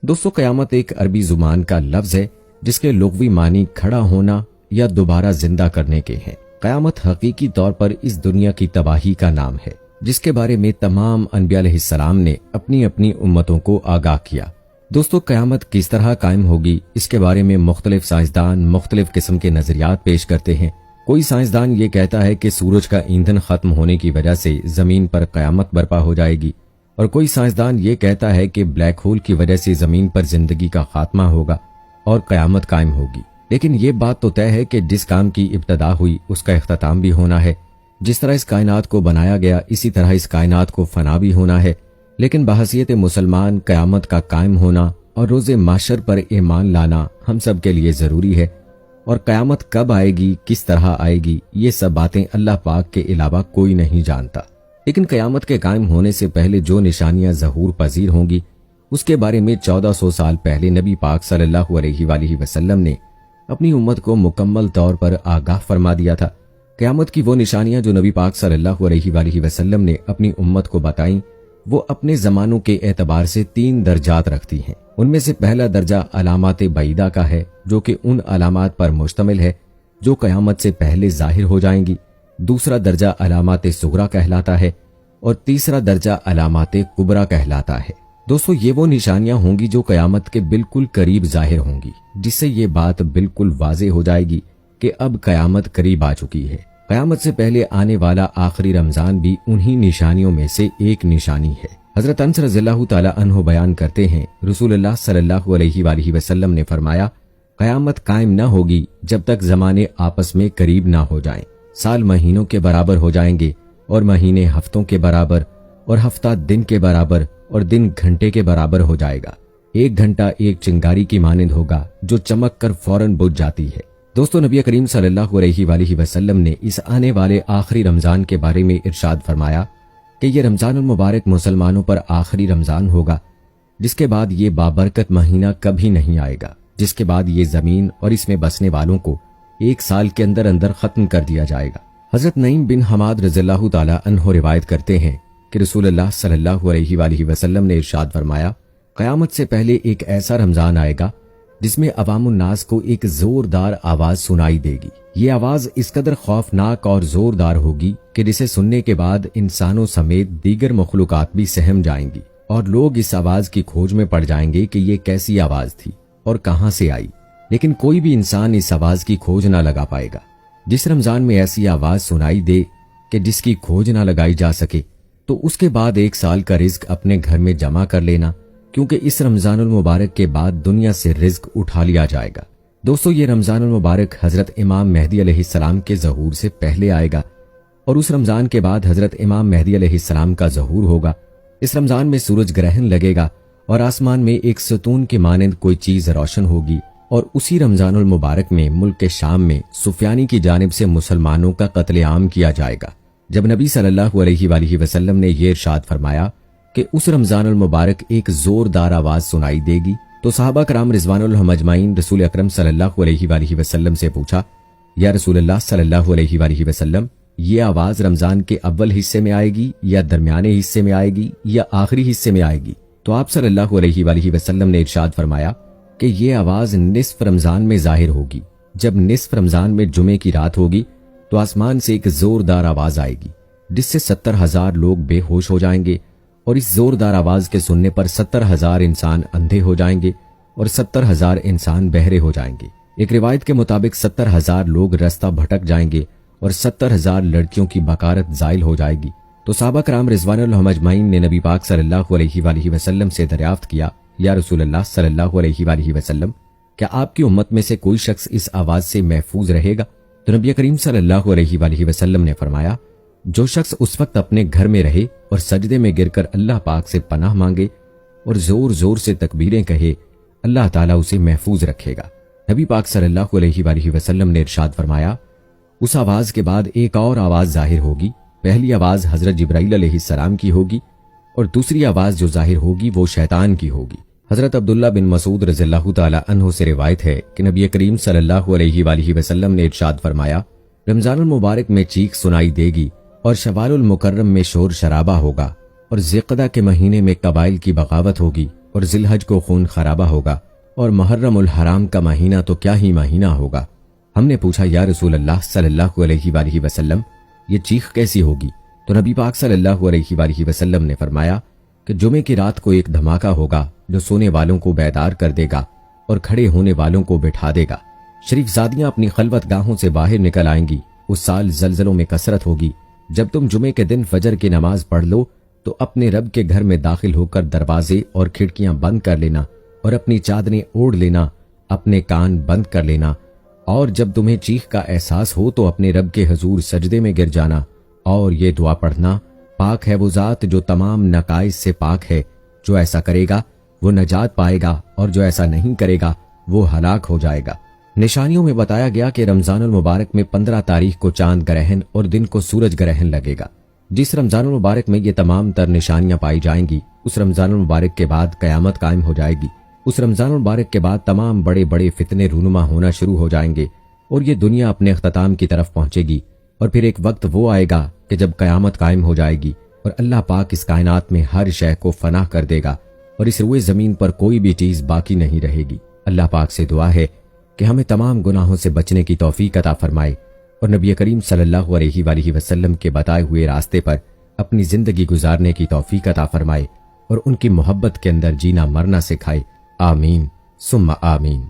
दोस्तों, क़यामत एक अरबी जुबान का लफ्ज है जिसके लुग़वी मानी खड़ा होना या दोबारा जिंदा करने के हैं। क़यामत हकीकी तौर पर इस दुनिया की तबाही का नाम है, जिसके बारे में तमाम अंबिया अलैहिस्सलाम ने अपनी अपनी उम्मतों को आगाह किया। दोस्तों, क़यामत किस तरह कायम होगी, इसके बारे में मुख्तलिफ साइंसदान मुख्तलिफ किस्म के नजरियात पेश करते हैं। कोई साइंसदान ये कहता है कि सूरज का ईंधन खत्म होने की वजह से जमीन पर क़यामत बर्पा हो जाएगी, और कोई साइंसदान ये कहता है कि ब्लैक होल की वजह से जमीन पर जिंदगी का खात्मा होगा और क़यामत कायम होगी। लेकिन ये बात तो तय है कि जिस काम की इब्तदा हुई उसका इख्तिताम भी होना है। जिस तरह इस कायनात को बनाया गया, इसी तरह इस कायनात को फना भी होना है। लेकिन बहसीयत मुसलमान क़यामत का कायम होना और रोज़े माशर पर ईमान लाना हम सब के लिए ज़रूरी है। और क़यामत कब आएगी, किस तरह आएगी, ये सब बातें अल्लाह पाक के अलावा कोई नहीं जानता। लेकिन क़यामत के कायम होने से पहले जो निशानियां ज़हूर पजीर होंगी, उसके बारे में 1400 साल पहले नबी पाक सल्लल्लाहु अलैहि वसल्लम ने अपनी उम्मत को मुकम्मल तौर पर आगाह फरमा दिया था। क़यामत की वो निशानियां जो नबी पाक सल्लल्लाहु अलैहि वसल्लम ने अपनी उम्मत को बताईं, वो अपने ज़मानों के एतबार से 3 दर्जात रखती हैं। उनमें से पहला दर्जा अलामात बईदा का है, जो कि उन अलामात पर मुश्तमिल है जो क़यामत से पहले ज़ाहिर हो जाएंगी। दूसरा दर्जा अलामात सुगरा कहलाता है और तीसरा दर्जा अलामात कुबरा कहलाता है। दोस्तों, ये वो निशानियां होंगी जो क़यामत के बिल्कुल करीब ज़ाहिर होंगी, जिससे ये बात बिल्कुल वाज़े हो जाएगी कि अब क़यामत करीब आ चुकी है। क़यामत से पहले आने वाला आखिरी रमजान भी उन्हीं निशानियों में से एक निशानी है। हजरत अनस रज़ियल्लाहु ताला अन्हु बयान करते हैं, रसूलुल्लाह सल्लल्लाहु अलैहि वसल्लम ने फरमाया, क़यामत कायम न होगी जब तक ज़माने आपस में करीब ना हो जाएं। साल महीनों के बराबर हो जाएंगे और महीने हफ्तों के बराबर और हफ्ता दिन के बराबर और दिन घंटे के बराबर हो जाएगा। एक घंटा एक चिंगारी की मानिंद होगा जो चमक कर फौरन बुझ जाती है। दोस्तों, नबी करीम सल्लल्लाहु अलैहि वसल्लम ने इस आने वाले आखिरी रमजान के बारे में इरशाद फरमाया कि ये रमजानुल मुबारक मुसलमानों पर आखिरी रमजान होगा, जिसके बाद ये बाबरकत महीना कभी नहीं आएगा, जिसके बाद ये जमीन और इसमें बसने वालों को 1 साल के अंदर अंदर खत्म कर दिया जाएगा। हजरत नईम बिन हमाद रज़ियल्लाहु ताला अन्हु रिवायत करते हैं कि रसूलुल्लाह सल्लल्लाहु अलैहि वसल्लम ने इरशाद फरमाया, क़यामत से पहले एक ऐसा रमजान आएगा जिसमें अवामुन नास को एक जोरदार आवाज सुनाई देगी। ये आवाज इस कदर खौफनाक और जोरदार होगी कि जिसे सुनने के बाद इंसानों समेत दीगर मखलूकात भी सहम जाएंगी और लोग इस आवाज की खोज में पड़ जाएंगे कि ये कैसी आवाज थी और कहां से आई। लेकिन कोई भी इंसान इस आवाज की खोज ना लगा पाएगा। जिस रमजान में ऐसी आवाज सुनाई दे कि जिसकी खोज ना लगाई जा सके, तो उसके बाद 1 साल का रिज्क अपने घर में जमा कर लेना, क्योंकि इस रमजानुल मुबारक के बाद दुनिया से रिज्क उठा लिया जाएगा। दोस्तों, ये रमजानुल मुबारक हजरत इमाम मेहदी अलैहिस्सलाम के ज़हूर से पहले आएगा और उस रमजान के बाद हजरत इमाम मेहदी अलैहिस्सलाम का ज़हूर होगा। इस रमजान में सूरज ग्रहण लगेगा और आसमान में एक सतून की मानंद कोई चीज रोशन होगी। और उसी रमजानुल मुबारक में मुल्क के शाम में सुफियानी की जानिब से मुसलमानों का कत्लेआम किया जाएगा। जब नबी सल्लल्लाहु अलैहि वसल्लम ने ये इरशाद फरमाया कि उस रमजानुल मुबारक एक जोरदार आवाज सुनाई देगी, तो सहाबा कराम रिजवानुल्लाह अजमाइन रसूल अकरम सल्लल्लाहु अलैहि वसल्लम से पूछा, या रसूलल्लाह सल्लल्लाहु अलैहि वसल्लम, ये आवाज रमजान के अव्वल हिस्से में आएगी या दरमियाने हिस्से में आएगी या आखिरी हिस्से में आएगी? तो आप सल्लल्लाहु अलैहि वसल्लम ने इरशाद फरमाया कि ये आवाज निस्फ रमजान में जाहिर होगी। जब निस्फ रमजान में जुमे की रात होगी तो आसमान से एक जोरदार आवाज आएगी जिससे 70,000 लोग बेहोश हो जाएंगे और इस जोरदार आवाज के सुनने पर 70,000 इंसान अंधे हो जाएंगे और 70,000 इंसान बहरे हो जाएंगे। एक रिवायत के मुताबिक 70,000 लोग रास्ता भटक जाएंगे और 70,000 लड़कियों की बकारत जायल हो जाएगी। तो सहाबा कराम रिजवानुल्लाह अजमाइन ने नबी पाक सल्लल्लाहु अलैहि वसल्लम से दरियाफ्त किया, या रसूलल्लाह सल्लल्लाहु अलैहि वसल्लम, क्या आपकी उम्मत में से कोई शख्स इस आवाज से महफूज रहेगा? तो नबी करीम सल्लल्लाहु अलैहि वसल्लम ने फरमाया, जो शख्स उस वक्त अपने घर में रहे और सजदे में गिरकर अल्लाह पाक से पनाह मांगे और जोर जोर से तकबीरें कहे, अल्लाह ताला उसे महफूज रखेगा। नबी पाक सल्लल्लाहु अलैहि वसल्लम ने इरशाद फरमाया, उस आवाज के बाद एक और आवाज जाहिर होगी। पहली आवाज हजरत जिब्राइल अलैहिस्सलाम की होगी और दूसरी आवाज जो जाहिर होगी वो शैतान की होगी। हजरत अब्दुल्ला बिन मसूद रज़ियल्लाहु ताला अन्हु से रिवायत है कि नबी करीम सल्लल्लाहु अलैहि वसल्लम ने इरशाद फरमाया, रमजानुल मुबारक में चीख सुनाई देगी और शवालुल मुकर्रम में शोर शराबा होगा और ज़िक़दा के महीने में कबाइल की बगावत होगी اور ذی الحج کو خون خرابہ ہوگا، اور محرم الحرام کا مہینہ تو کیا ہی مہینہ ہوگا۔ ہم نے پوچھا یا رسول اللہ صلی اللہ علیہ وآلہ وسلم، یہ چیخ کیسی ہوگی؟ تو نبی پاک صلی اللہ علیہ وآلہ وسلم نے فرمایا کہ جمعے کی رات کو ایک دھماکہ ہوگا جو سونے والوں کو بیدار کر دے گا اور کھڑے ہونے والوں کو بٹھا دے گا۔ شریف زادیاں اپنی خلوت گاہوں سے باہر نکل آئیں گی۔ اس سال زلزلوں میں کثرت ہوگی۔ جب تم جمعے کے دن فجر کی نماز پڑھ لو تو اپنے رب کے گھر میں داخل ہو کر دروازے اور کھڑکیاں بند کر لینا اور اپنی چادریں اوڑھ لینا، اپنے کان بند کر لینا، اور جب تمہیں چیخ کا احساس ہو تو اپنے رب کے حضور سجدے میں گر جانا اور یہ دعا پڑھنا، پاک ہے وہ ذات جو تمام نقائص سے پاک ہے، جو ایسا کرے گا وہ نجات پائے گا اور جو ایسا نہیں کرے گا وہ ہلاک ہو جائے گا۔ نشانیوں میں بتایا گیا کہ رمضان المبارک میں 15 تاریخ کو چاند گرہن اور دن کو سورج گرہن لگے گا۔ جس رمضان المبارک میں یہ تمام تر نشانیاں پائی جائیں گی، اس رمضان المبارک کے بعد قیامت قائم ہو جائے گی۔ اس رمضان المبارک کے بعد تمام بڑے بڑے فتنے رونما ہونا شروع ہو جائیں گے اور یہ دنیا اپنے اختتام کی طرف پہنچے گی، اور پھر ایک وقت وہ آئے گا کہ جب قیامت قائم ہو جائے گی اور اللہ پاک اس کائنات میں ہر شے کو فنا کر دے گا اور اس روئے زمین پر کوئی بھی چیز باقی نہیں رہے گی۔ اللہ پاک سے دعا ہے کہ ہمیں تمام گناہوں سے بچنے کی توفیق عطا فرمائے اور نبی کریم صلی اللہ علیہ وآلہ وسلم کے بتائے ہوئے راستے پر اپنی زندگی گزارنے کی توفیق عطا فرمائے اور ان کی محبت کے اندر جینا مرنا سکھائے۔ آمین ثم آمین۔